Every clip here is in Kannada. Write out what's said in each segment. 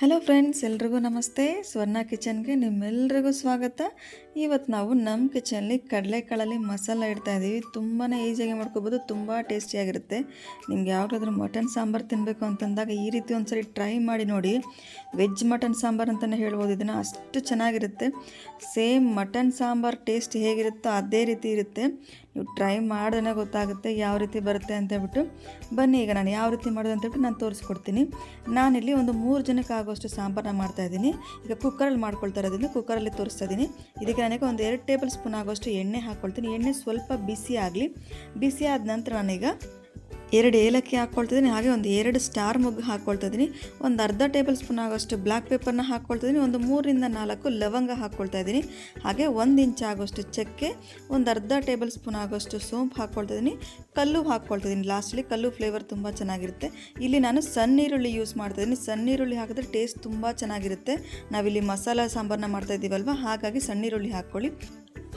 ಹಲೋ ಫ್ರೆಂಡ್ಸ್, ಎಲ್ರಿಗೂ ನಮಸ್ತೆ. ಸ್ವರ್ಣ ಕಿಚನ್ಗೆ ನಿಮ್ಮೆಲ್ರಿಗೂ ಸ್ವಾಗತ. ಇವತ್ತು ನಾವು ನಮ್ಮ ಕಿಚನ್ಲಿ ಕಡಲೆಕಾಳಲ್ಲಿ ಮಸಾಲ ಇಡ್ತಾ ಇದ್ದೀವಿ. ತುಂಬಾ ಈಸಿಯಾಗಿ ಮಾಡ್ಕೋಬೋದು, ತುಂಬ ಟೇಸ್ಟಿಯಾಗಿರುತ್ತೆ. ನಿಮ್ಗೆ ಯಾವಾಗಲಾದ್ರೂ ಮಟನ್ ಸಾಂಬಾರು ತಿನ್ನಬೇಕು ಅಂತಂದಾಗ ಈ ರೀತಿ ಒಂದ್ಸರಿ ಟ್ರೈ ಮಾಡಿ ನೋಡಿ. ವೆಜ್ ಮಟನ್ ಸಾಂಬಾರು ಅಂತಲೇ ಹೇಳ್ಬೋದು ಇದನ್ನು, ಅಷ್ಟು ಚೆನ್ನಾಗಿರುತ್ತೆ. ಸೇಮ್ ಮಟನ್ ಸಾಂಬಾರು ಟೇಸ್ಟ್ ಹೇಗಿರುತ್ತೋ ಅದೇ ರೀತಿ ಇರುತ್ತೆ. ನೀವು ಟ್ರೈ ಮಾಡಿದ್ರೆ ಗೊತ್ತಾಗುತ್ತೆ ಯಾವ ರೀತಿ ಬರುತ್ತೆ ಅಂತೇಳ್ಬಿಟ್ಟು. ಬನ್ನಿ, ಈಗ ನಾನು ಯಾವ ರೀತಿ ಮಾಡೋದು ಅಂತೇಳ್ಬಿಟ್ಟು ನಾನು ತೋರಿಸ್ಕೊಡ್ತೀನಿ. ನಾನಿಲ್ಲಿ ಒಂದು 3 ಜನಕ್ಕೆ ಆಗೋಷ್ಟು ಸಾಂಬಾರನ್ನ ಮಾಡ್ತಾಯಿದ್ದೀನಿ. ಈಗ ಕುಕ್ಕರಲ್ಲಿ ಮಾಡ್ಕೊಳ್ತಾ ಇರೋದ್ರಿಂದ ಕುಕ್ಕರಲ್ಲಿ ತೋರಿಸ್ತಾ ಇದ್ದೀನಿ. ಇದಕ್ಕೆ ನನಗೆ ಒಂದು 2 ಟೇಬಲ್ ಸ್ಪೂನ್ ಆಗೋಷ್ಟು ಎಣ್ಣೆ ಹಾಕ್ಕೊಳ್ತೀನಿ. ಎಣ್ಣೆ ಸ್ವಲ್ಪ ಬಿಸಿ ಆಗಲಿ. ಬಿಸಿ ಆದ ನಂತರ ನಾನೀಗ 2 ಏಲಕ್ಕಿ ಹಾಕ್ಕೊಳ್ತಿದ್ದೀನಿ. ಹಾಗೆ ಒಂದು 2 ಸ್ಟಾರ್ ಮೊಗ್ಗು ಹಾಕ್ಕೊಳ್ತಾ ಇದ್ದೀನಿ. ಒಂದು ಅರ್ಧ ಟೇಬಲ್ ಸ್ಪೂನ್ ಆಗೋಷ್ಟು ಬ್ಲ್ಯಾಕ್ ಪೆಪ್ಪರ್ನ ಹಾಕ್ಕೊಳ್ತಾ ಇದ್ದೀನಿ. ಒಂದು 3 ರಿಂದ 4 ಲವಂಗ ಹಾಕ್ಕೊಳ್ತಾ ಇದ್ದೀನಿ. ಹಾಗೆ 1 ಇಂಚ್ ಆಗೋಷ್ಟು ಚಕ್ಕೆ, ಒಂದು ಅರ್ಧ ಟೇಬಲ್ ಸ್ಪೂನ್ ಆಗೋಷ್ಟು ಸೋಂಪು ಹಾಕ್ಕೊಳ್ತಾ ಇದ್ದೀನಿ. ಕಲ್ಲು ಹಾಕ್ಕೊಳ್ತಾ ಇದ್ದೀನಿ. ಲಾಸ್ಟಲ್ಲಿ ಕಲ್ಲು ಫ್ಲೇವರ್ ತುಂಬ ಚೆನ್ನಾಗಿರುತ್ತೆ. ಇಲ್ಲಿ ನಾನು ಸಣ್ಣ ಈರುಳ್ಳಿ ಯೂಸ್ ಮಾಡ್ತಾ ಇದ್ದೀನಿ. ಸಣ್ಣ ಈರುಳ್ಳಿ ಹಾಕಿದ್ರೆ ಟೇಸ್ಟ್ ತುಂಬ ಚೆನ್ನಾಗಿರುತ್ತೆ. ನಾವಿಲ್ಲಿ ಮಸಾಲ ಸಾಂಬಾರನ್ನ ಮಾಡ್ತಾ ಇದ್ದೀವಲ್ವ, ಹಾಗಾಗಿ ಸಣ್ಣ ಈರುಳ್ಳಿ ಹಾಕ್ಕೊಳ್ಳಿ.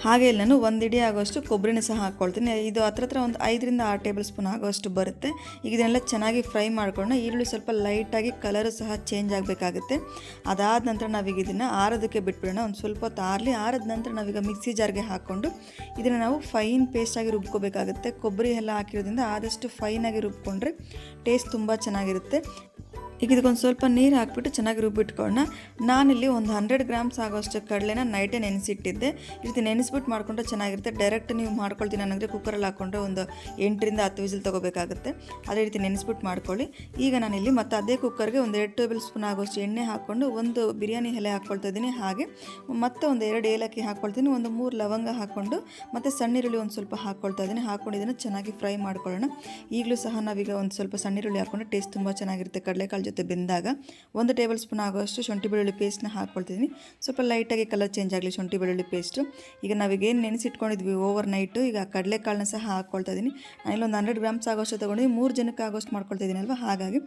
ಹಾಗೆ ಇಲ್ಲಿ ನಾನು 1 ಇಡಿ ಆಗೋಷ್ಟು ಕೊಬ್ಬರಿನ ಸಹ ಹಾಕ್ಕೊಳ್ತೀನಿ. ಇದು ಹತ್ರ ಒಂದು 5 ರಿಂದ 6 ಟೇಬಲ್ ಸ್ಪೂನ್ ಆಗೋಷ್ಟು ಬರುತ್ತೆ. ಈಗ ಇದನ್ನೆಲ್ಲ ಚೆನ್ನಾಗಿ ಫ್ರೈ ಮಾಡ್ಕೊಳ್ಳೋಣ. ಈರುಳ್ಳಿ ಸ್ವಲ್ಪ ಲೈಟಾಗಿ ಕಲರು ಸಹ ಚೇಂಜ್ ಆಗಬೇಕಾಗುತ್ತೆ. ಅದಾದ ನಂತರ ನಾವೀಗ ಇದನ್ನು ಆರೋದಕ್ಕೆ ಬಿಟ್ಬಿಡೋಣ. ಒಂದು ಸ್ವಲ್ಪ ಹೊತ್ತು ಆರಲಿ. ಆರಿದ ನಂತರ ನಾವೀಗ ಮಿಕ್ಸಿ ಜಾರ್ಗೆ ಹಾಕ್ಕೊಂಡು ಇದನ್ನು ನಾವು ಫೈನ್ ಪೇಸ್ಟಾಗಿ ರುಬ್ಕೋಬೇಕಾಗುತ್ತೆ. ಕೊಬ್ಬರಿ ಎಲ್ಲ ಹಾಕಿರೋದ್ರಿಂದ ಆದಷ್ಟು ಫೈನಾಗಿ ರುಬ್ಕೊಂಡ್ರೆ ಟೇಸ್ಟ್ ತುಂಬ ಚೆನ್ನಾಗಿರುತ್ತೆ. ಈಗ ಇದಕ್ಕೊಂದು ಸ್ವಲ್ಪ ನೀರು ಹಾಕ್ಬಿಟ್ಟು ಚೆನ್ನಾಗಿ ರುಬ್ಬಿಟ್ಕೊಳ್ಳೋಣ. ನಾನಿಲ್ಲಿ ಒಂದು 100 ಗ್ರಾಮ್ಸ್ ಆಗೋಷ್ಟು ಕಡಲೆನ ನೈಟೇ ನೆನೆಸಿಟ್ಟಿದ್ದೆ. ಈ ರೀತಿ ನೆನೆಸ್ಬಿಟ್ಟು ಮಾಡಿಕೊಂಡ್ರೆ ಚೆನ್ನಾಗಿರುತ್ತೆ. ಡೈರೆಕ್ಟ್ ನೀವು ಮಾಡ್ಕೊಳ್ತೀನಿ ಅನ್ನೋದ್ರೆ ಕುಕ್ಕರಲ್ಲಿ ಹಾಕ್ಕೊಂಡ್ರೆ ಒಂದು 8 ರಿಂದ 10 ವಿಸಿಲ್ ತೊಗೋಬೇಕಾಗುತ್ತೆ. ಅದೇ ರೀತಿ ನೆನೆಸ್ಬಿಟ್ಟು ಮಾಡ್ಕೊಳ್ಳಿ. ಈಗ ನಾನಿಲ್ಲಿ ಮತ್ತು ಅದೇ ಕುಕ್ಕರ್ಗೆ ಒಂದು 2 ಟೇಬಲ್ ಸ್ಪೂನ್ ಆಗೋಷ್ಟು ಎಣ್ಣೆ ಹಾಕ್ಕೊಂಡು ಒಂದು ಬಿರಿಯಾನಿ ಎಲೆ ಹಾಕ್ಕೊಳ್ತಾ ಇದ್ದೀನಿ. ಹಾಗೆ ಮತ್ತೆ ಒಂದು 2 ಏಲಕ್ಕಿ ಹಾಕ್ಕೊಳ್ತೀನಿ. ಒಂದು 3 ಲವಂಗ ಹಾಕ್ಕೊಂಡು ಮತ್ತು ಸಣ್ಣ ಈರುಳ್ಳಿ ಒಂದು ಸ್ವಲ್ಪ ಹಾಕ್ಕೊಳ್ತಾ ಇದ್ದೀನಿ. ಹಾಕ್ಕೊಂಡು ಇದನ್ನು ಚೆನ್ನಾಗಿ ಫ್ರೈ ಮಾಡ್ಕೊಳ್ಳೋಣ. ಈಗಲೂ ಸಹ ನಾವೀಗ ಒಂದು ಸ್ವಲ್ಪ ಸಣ್ಣ ಈರುಳ್ಳಿ ಹಾಕ್ಕೊಂಡ್ರೆ ಟೇಸ್ಟ್ ತುಂಬ ಚೆನ್ನಾಗಿರುತ್ತೆ. ಕಡಲೆಕಾಳು ಜೊತೆ ಬೆಂದಾಗ 1 ಟೇಬಲ್ ಸ್ಪೂನ್ ಆಗೋಷ್ಟು ಶುಂಠಿ ಬೆಳ್ಳುಳ್ಳಿ ಪೇಸ್ಟ್ನ ಹಾಕ್ಕೊಳ್ತಿದ್ದೀನಿ. ಸ್ವಲ್ಪ ಲೈಟಾಗಿ ಕಲರ್ ಚೇಂಜ್ ಆಗಲಿ ಶುಂಠಿ ಬೆಳ್ಳುಳ್ಳಿ ಪೇಸ್ಟು. ಈಗ ನಾವೀಗೇನು ನೆನೆಸಿಟ್ಕೊಂಡಿದ್ವಿ ಓವರ್ ನೈಟು, ಈಗ ಕಡಲೆಕಾಳನ್ನ ಸಹ ಹಾಕ್ಕೊಳ್ತಾ ಇದ್ದೀನಿ. ನಾನಿಲ್ಲಿ ಒಂದು 100 ಗ್ರಾಮ್ಸ್ ಆಗೋಷ್ಟು ತೊಗೊಂಡಿದ್ದೀನಿ. 3 ಜನಕ್ಕೆ ಆಗೋಷ್ಟು ಮಾಡ್ಕೊಳ್ತಾ ಇದ್ದೀನಿ ಅಲ್ವಾ, ಹಾಗಾಗಿ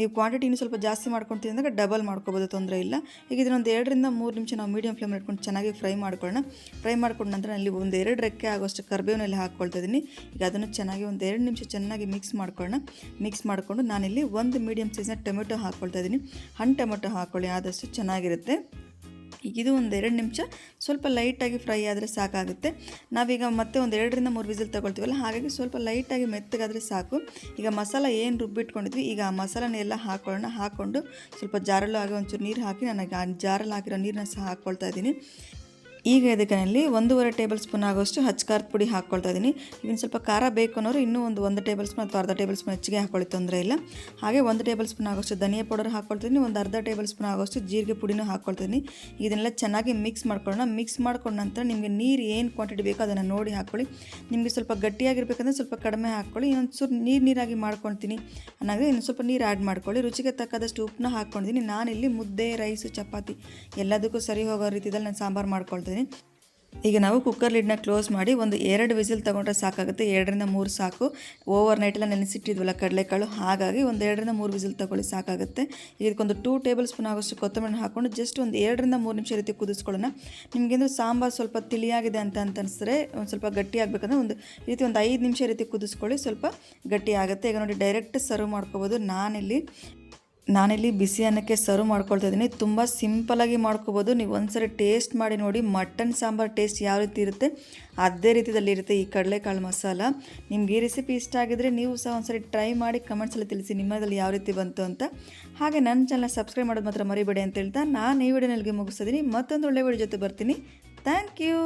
ನೀವು ಕ್ವಾಂಟಿಟಿ ಇನ್ನೂ ಸ್ವಲ್ಪ ಜಾಸ್ತಿ ಮಾಡ್ಕೊಳ್ತೀನಿ ಅಂದಾಗ ಡಬಲ್ ಮಾಡ್ಕೋಬೋದು, ತೊಂದರೆ ಇಲ್ಲ. ಈಗ ಇದನ್ನೊಂದು 2 ರಿಂದ 3 ನಿಮಿಷ ನಾವು ಮೀಡಿಯಂ ಫ್ಲೇಮ್ ಇಟ್ಕೊಂಡು ಚೆನ್ನಾಗಿ ಫ್ರೈ ಮಾಡ್ಕೊಳ್ಳೋಣ. ಫ್ರೈ ಮಾಡ್ಕೊಂಡ ನಂತರ ಅಲ್ಲಿ ಒಂದು 2 ರೆಕ್ಕೆ ಆಗೋಷ್ಟು ಕರಿಬೇವಿನೆಲ್ಲ ಹಾಕ್ಕೊಳ್ತಾ ಇದ್ದೀನಿ. ಈಗ ಅದನ್ನು ಚೆನ್ನಾಗಿ ಒಂದು 2 ನಿಮಿಷ ಚೆನ್ನಾಗಿ ಮಿಕ್ಸ್ ಮಾಡ್ಕೊಳ್ಳೋಣ. ಮಿಕ್ಸ್ ಮಾಡಿಕೊಂಡು ನಾನಿಲ್ಲಿ ಒಂದು ಮೀಡಿಯಂ ಸೈಜ್ನ ಟೊಮೆಟೊ ಹಾಕ್ಕೊಳ್ತಾ ಇದ್ದೀನಿ. ಹಣ್ಣು ಟೊಮೆಟೊ ಹಾಕ್ಕೊಳ್ಳಿ, ಆದಷ್ಟು ಚೆನ್ನಾಗಿರುತ್ತೆ. ಇದು ಒಂದು 2 ನಿಮಿಷ ಸ್ವಲ್ಪ ಲೈಟಾಗಿ ಫ್ರೈ ಆದರೆ ಸಾಕಾಗುತ್ತೆ. ನಾವೀಗ ಮತ್ತೆ ಒಂದು 2 ರಿಂದ 3 ವಿಸಿಲ್ ತೊಗೊಳ್ತೀವಲ್ಲ, ಹಾಗಾಗಿ ಸ್ವಲ್ಪ ಲೈಟಾಗಿ ಮೆತ್ತಗಾದರೆ ಸಾಕು. ಈಗ ಮಸಾಲ ಏನು ರುಬ್ಬಿಟ್ಕೊಂಡಿದ್ವಿ, ಈಗ ಆ ಮಸಾಲನೆಲ್ಲ ಹಾಕ್ಕೊಳ್ಳೋಣ. ಹಾಕ್ಕೊಂಡು ಸ್ವಲ್ಪ ಜಾರಲ್ಲೂ ಹಾಗೆ ಒಂಚೂರು ನೀರು ಹಾಕಿ ನನಗೆ ಆ ಜಾರಲ್ಲಿ ಹಾಕಿರೋ ನೀರನ್ನ ಸಹ ಹಾಕ್ಕೊಳ್ತಾ ಇದ್ದೀನಿ. ಈಗ ಇದಕ್ಕೆ 1.5 ಟೇಬಲ್ ಸ್ಪೂನ್ ಆಗೋಷ್ಟು ಹಚ್ಕಾರದ ಪುಡಿ ಹಾಕ್ಕೊಳ್ತಾ ಇದ್ದೀನಿ. ಇನ್ನು ಸ್ವಲ್ಪ ಖಾರ ಬೇಕು ಅನ್ನೋರು ಇನ್ನೂ ಒಂದು 1 ಟೇಬಲ್ ಸ್ಪೂನ್ ಅಥವಾ ಅರ್ಧ ಟೇಬಲ್ ಸ್ಪೂನ್ ಹೆಚ್ಚಿಗೆ ಹಾಕ್ಕೊಳ್ಳಿ, ತೊಂದರೆ ಇಲ್ಲ. ಹಾಗೆ 1 ಟೇಬಲ್ ಸ್ಪೂನ್ ಆಗೋಷ್ಟು ಧನಿಯಾ ಪೌಡರ್ ಹಾಕ್ಕೊಳ್ತೀನಿ. ಒಂದು ಅರ್ಧ ಟೇಬಲ್ ಸ್ಪೂನ್ ಆಗೋಷ್ಟು ಜೀರಿಗೆ ಪುಡಿನೂ ಹಾಕ್ಕೊಳ್ತೀನಿ. ಇದನ್ನೆಲ್ಲ ಚೆನ್ನಾಗಿ ಮಿಕ್ಸ್ ಮಾಡ್ಕೊಳ್ಳೋಣ. ಮಿಕ್ಸ್ ಮಾಡ್ಕೊಂಡ ನಂತರ ನಿಮಗೆ ನೀರು ಏನು ಕ್ವಾಂಟಿಟಿ ಬೇಕೋ ಅದನ್ನು ನೋಡಿ ಹಾಕ್ಕೊಳ್ಳಿ. ನಿಮಗೆ ಸ್ವಲ್ಪ ಗಟ್ಟಿಯಾಗಿರ್ಬೇಕಂದ್ರೆ ಸ್ವಲ್ಪ ಕಡಿಮೆ ಹಾಕ್ಕೊಳ್ಳಿ. ಇನ್ನೊಂದು ಸ್ವಲ್ಪ ನೀರಾಗಿ ಮಾಡ್ಕೊಳ್ತೀನಿ ಅನ್ನೋದು ಇನ್ನು ಸ್ವಲ್ಪ ನೀರು ಆ್ಯಡ್ ಮಾಡ್ಕೊಳ್ಳಿ. ರುಚಿಗೆ ತಕ್ಕದಷ್ಟು ಉಪ್ಪನ್ನ ಹಾಕ್ಕೊಂಡಿದ್ದೀನಿ. ನಾನಿಲ್ಲಿ ಮುದ್ದೆ, ರೈಸು, ಚಪಾತಿ ಎಲ್ಲದಕ್ಕೂ ಸರಿ ಹೋಗೋ ರೀತಿಯಲ್ಲಿ ನಾನು ಸಾಂಬಾರು ಮಾಡ್ಕೊಳ್ತೀನಿ. ಈಗ ನಾವು ಕುಕ್ಕರ್ ಲಿಡ್ನ ಕ್ಲೋಸ್ ಮಾಡಿ ಒಂದು 2 ವಿಸಿಲ್ ತೊಗೊಂಡ್ರೆ ಸಾಕಾಗುತ್ತೆ. 2 ರಿಂದ 3 ಸಾಕು. ಓವರ್ ನೈಟೆಲ್ಲ ನೆನೆಸಿಟ್ಟಿದ್ವಲ್ಲ ಕಡಲೆಕಾಳು, ಹಾಗಾಗಿ ಒಂದು 2 ರಿಂದ 3 ವಿಸಿಲ್ ತೊಗೊಳ್ಳಿ, ಸಾಕಾಗುತ್ತೆ. ಇದಕ್ಕೊಂದು 2 ಟೇಬಲ್ ಸ್ಪೂನ್ ಆಗೋಷ್ಟು ಕೊತ್ತಂಬರಿ ಹಾಕ್ಕೊಂಡು ಜಸ್ಟ್ ಒಂದು 2 ರಿಂದ 3 ನಿಮಿಷ ರೀತಿ ಕುದಿಸ್ಕೊಳ್ಳೋಣ. ನಿಮಗೇಂದ್ರೆ ಸಾಂಬಾರು ಸ್ವಲ್ಪ ತಿಳಿಯಾಗಿದೆ ಅಂತ ಅನಿಸಿದ್ರೆ, ಒಂದು ಸ್ವಲ್ಪ ಗಟ್ಟಿ ಆಗಬೇಕಂದ್ರೆ ಒಂದು ರೀತಿ ಒಂದು 5 ನಿಮಿಷ ರೀತಿ ಕುದಿಸ್ಕೊಳ್ಳಿ, ಸ್ವಲ್ಪ ಗಟ್ಟಿ ಆಗುತ್ತೆ. ಈಗ ನೋಡಿ ಡೈರೆಕ್ಟ್ ಸರ್ವ್ ಮಾಡ್ಕೋಬೋದು. ನಾನಿಲ್ಲಿ ಬಿಸಿ ಅನ್ನಕ್ಕೆ ಸರ್ವ್ ಮಾಡ್ಕೊಳ್ತಾ ಇದ್ದೀನಿ. ತುಂಬ ಸಿಂಪಲಾಗಿ ಮಾಡ್ಕೋಬೋದು. ನೀವು ಒಂದ್ಸರಿ ಟೇಸ್ಟ್ ಮಾಡಿ ನೋಡಿ. ಮಟನ್ ಸಾಂಬಾರು ಟೇಸ್ಟ್ ಯಾವ ರೀತಿ ಇರುತ್ತೆ ಅದೇ ರೀತಿಯಲ್ಲಿ ಇರುತ್ತೆ ಈ ಕಡಲೆಕಾಳು ಮಸಾಲ. ನಿಮ್ಗೆ ಈ ರೆಸಿಪಿ ಇಷ್ಟ ಆಗಿದ್ರೆ ನೀವು ಸಹ ಒಂದ್ಸರಿ ಟ್ರೈ ಮಾಡಿ ಕಮೆಂಟ್ಸಲ್ಲಿ ತಿಳಿಸಿ ನಿಮ್ಮದಲ್ಲಿ ಯಾವ ರೀತಿ ಬಂತು ಅಂತ. ಹಾಗೆ ನನ್ನ ಚಾನಲ್ ಸಬ್ಸ್ಕ್ರೈಬ್ ಮಾಡೋದು ಮಾತ್ರ ಮರಿಬೇಡಿ ಅಂತ ಹೇಳ್ತಾ ನಾನು ಈ ವಿಡಿಯೋನಲ್ಲಿ ಮುಗಿಸ್ತಿದ್ದೀನಿ. ಮತ್ತೊಂದು ಒಳ್ಳೆ ವಿಡಿಯೋ ಜೊತೆ ಬರ್ತೀನಿ. Thank you.